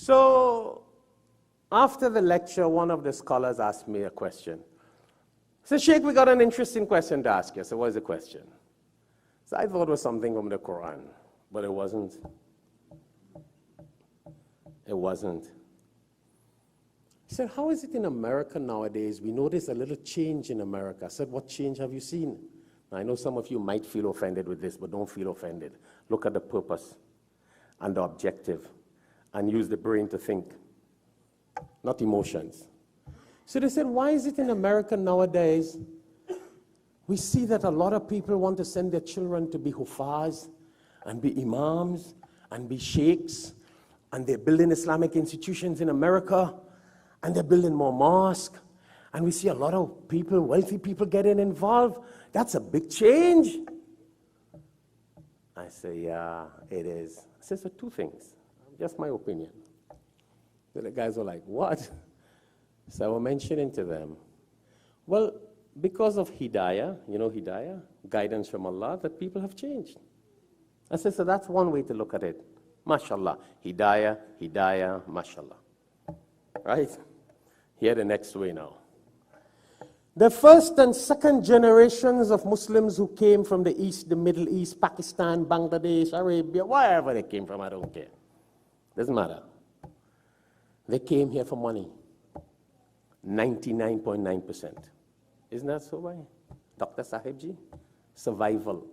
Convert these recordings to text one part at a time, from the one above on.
So after the lecture, one of the scholars asked me a question. He said, Sheikh, we got an interesting question to ask you. So what is the question? So I thought it was something from the Quran, but it wasn't. It wasn't. He said, how is it in America nowadays? We notice a little change in America. I said, what change have you seen? Now, I know some of you might feel offended with this, but don't feel offended. Look at the purpose and the objective and use the brain to think, not emotions. So they said, why is it in America nowadays we see that a lot of people want to send their children to be Huffaaz and be Imams and be Sheikhs, and they're building Islamic institutions in America, and they're building more mosques, and we see a lot of people, wealthy people getting involved. That's a big change. I say, yeah, it is. I said, so two things, just my opinion. So the guys were like, what? So I was mentioning to them, well, because of hidayah, you know hidayah, guidance from Allah, that people have changed. I said, so that's one way to look at it. MashaAllah, hidayah, hidayah, mashallah. Right? Here the next way now. The first and second generations of Muslims who came from the East, the Middle East, Pakistan, Bangladesh, Arabia, wherever they came from, I don't care. Doesn't matter. They came here for money. 99.9%. Isn't that so, right? Dr. Sahibji? Survival.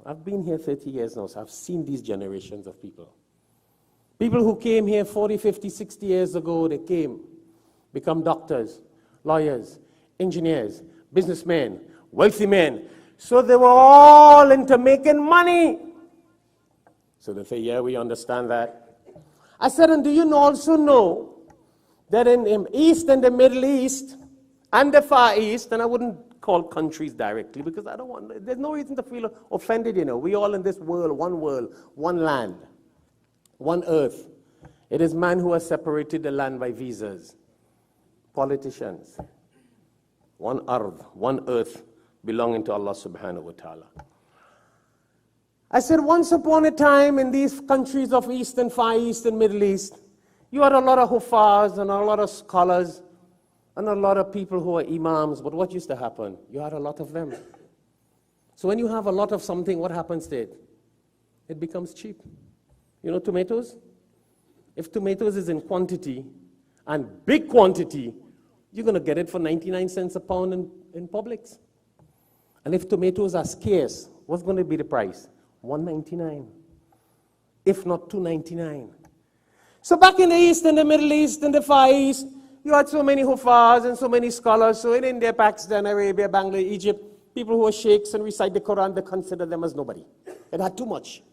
I've been here 30 years now, so I've seen these generations of people. People who came here 40, 50, 60 years ago, they came, become doctors, lawyers, engineers, businessmen, wealthy men. So they were all into making money. So they say, yeah, we understand that. I said, and do you also know that in the East and the Middle East and the Far East, and I wouldn't call countries directly because I don't want, there's no reason to feel offended, you know. We all in this world, one land, one earth. It is man who has separated the land by visas. Politicians. One earth belonging to Allah subhanahu wa ta'ala. I said once upon a time in these countries of East and Far East and Middle East, you had a lot of Huffaaz and a lot of scholars and a lot of people who are Imams, but what used to happen? You had a lot of them. So when you have a lot of something, what happens to it? It becomes cheap. You know tomatoes? If tomatoes is in quantity, and big quantity, you're going to get it for 99 cents a pound in Publix. And if tomatoes are scarce, what's going to be the price? $1.99, if not $2.99. So back in the East and the Middle East and the Far East, you had so many Huffaaz and so many scholars. So in India, Pakistan, Arabia, Bangladesh, Egypt, people who are sheikhs and recite the Quran, they consider them as nobody. It had too much.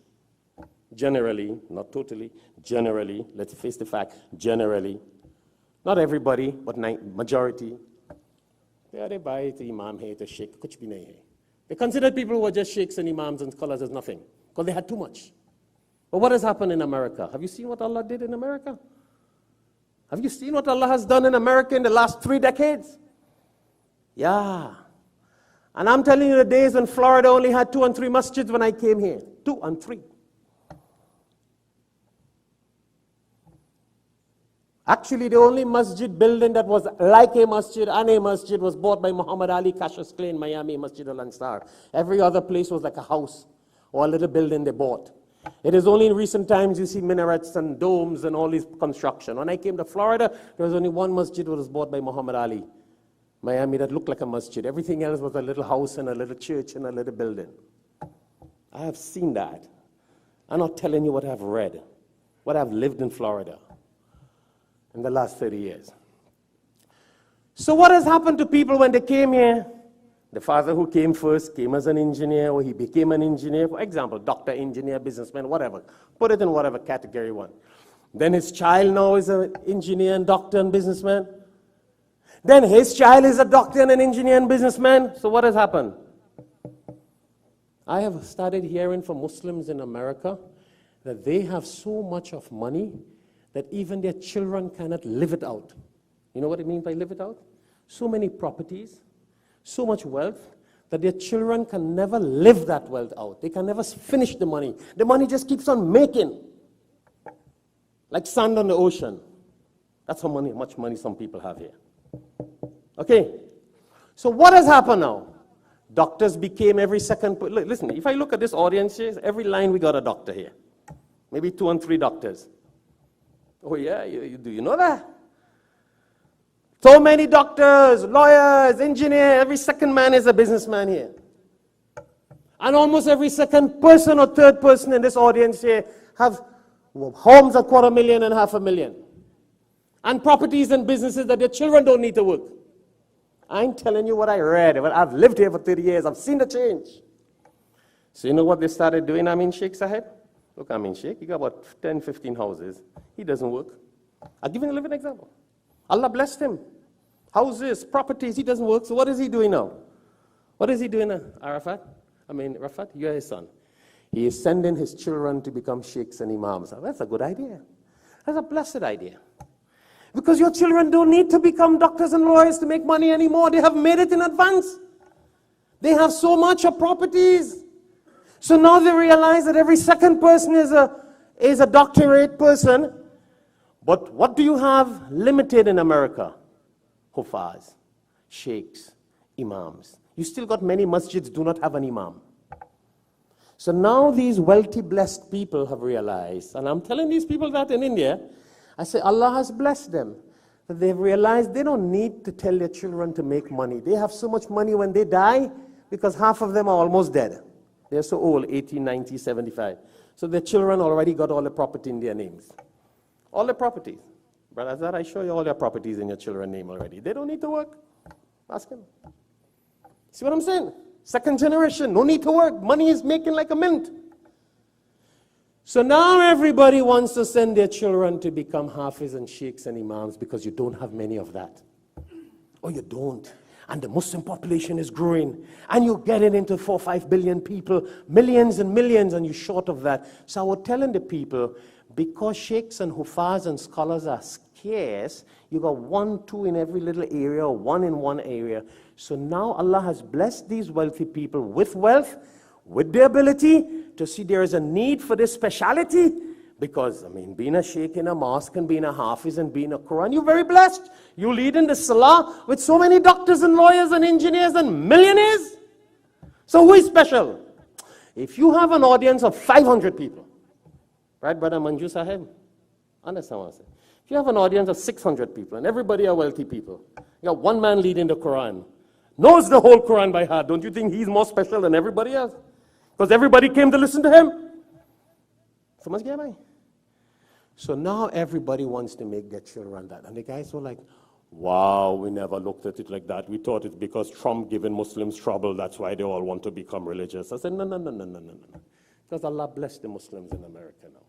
Generally, not totally, generally, let's face the fact, generally, not everybody, but majority. Yeah, they buy it, Imam hai, to sheikh, kuch bhi nahi hai. They considered people who were just sheikhs and Imams and scholars as nothing, because they had too much. But what has happened in America? Have you seen what Allah did in America? Have you seen what Allah has done in America in the last 3 decades? Yeah. And I'm telling you, the days when Florida only had 2 and 3 masjids when I came here. 2 and 3. Actually, the only masjid building that was like a masjid and a masjid was bought by Muhammad Ali Cassius Clay in Miami, Masjid Al-Ansar. Every other place was like a house or a little building they bought. It is only in recent times you see minarets and domes and all these construction. When I came to Florida, there was only one masjid that was bought by Muhammad Ali, Miami, that looked like a masjid. Everything else was a little house and a little church and a little building. I have seen that. I'm not telling you what I've read, what I've lived in Florida in the last 30 years. So what has happened to people when they came here? The father who came first came as an engineer, or he became an engineer. For example, doctor, engineer, businessman, whatever. Put it in whatever category you want. Then his child now is an engineer and doctor and businessman. Then his child is a doctor and an engineer and businessman. So what has happened? I have started hearing from Muslims in America that they have so much of money that even their children cannot live it out. You know what I mean by live it out? So many properties, so much wealth, that their children can never live that wealth out. They can never finish the money. The money just keeps on making. like sand on the ocean. That's how much money some people have here. Okay, so what has happened now? Doctors became every second. Listen, if I look at this audience here, every line we got a doctor here. Maybe 2 and 3 doctors. Oh yeah, do you know that? So many doctors, lawyers, engineers, every second man is a businessman here. And almost every second person or third person in this audience here have homes of $250,000 and $500,000. And properties and businesses that their children don't need to work. I ain't telling you what I read. I've lived here for 30 years. I've seen the change. So you know what they started doing? Sheikh Sahib? Look, Sheikh, he got about 10, 15 houses. He doesn't work. I'll give you a living example. Allah blessed him. Houses, properties, he doesn't work. So what is he doing now? What is he doing now, Rafat, you're his son. He is sending his children to become sheikhs and imams. That's a good idea. That's a blessed idea. Because your children don't need to become doctors and lawyers to make money anymore. They have made it in advance. They have so much of properties. So now they realize that every second person is a doctorate person. But what do you have limited in America? Huffaaz, sheikhs, imams. You still got many masjids do not have an imam. So now these wealthy, blessed people have realized, and I'm telling these people that in India, I say Allah has blessed them, that they've realized they don't need to tell their children to make money. They have so much money when they die because half of them are almost dead. They're so old, 80, 90, 75. So their children already got all the property in their names. All the properties. Brother Azhar, I show you all their properties in your children's name already. They don't need to work. Ask him. See what I'm saying? Second generation, no need to work. Money is making like a mint. So now everybody wants to send their children to become hafiz and sheikhs and imams because you don't have many of that. Or you don't. And the Muslim population is growing. And you're getting into 4 or 5 billion people, millions and millions, and you're short of that. So I was telling the people, because sheikhs and huffaz and scholars are scarce, you got 1, 2 in every little area, or 1 in one area. So now Allah has blessed these wealthy people with wealth, with the ability to see there is a need for this speciality. Because, being a sheikh in a mosque and being a hafiz and being a Quran, you're very blessed. You lead in the salah with so many doctors and lawyers and engineers and millionaires. So who is special? If you have an audience of 500 people, right, Brother Manju Sahib? Understand what I say? If you have an audience of 600 people and everybody are wealthy people, you got one man leading the Quran, knows the whole Quran by heart, don't you think he's more special than everybody else? Because everybody came to listen to him. So now everybody wants to make their children that. And the guys were like, wow, we never looked at it like that. We thought it's because Trump giving Muslims trouble, that's why they all want to become religious. I said, no. Because Allah blessed the Muslims in America now.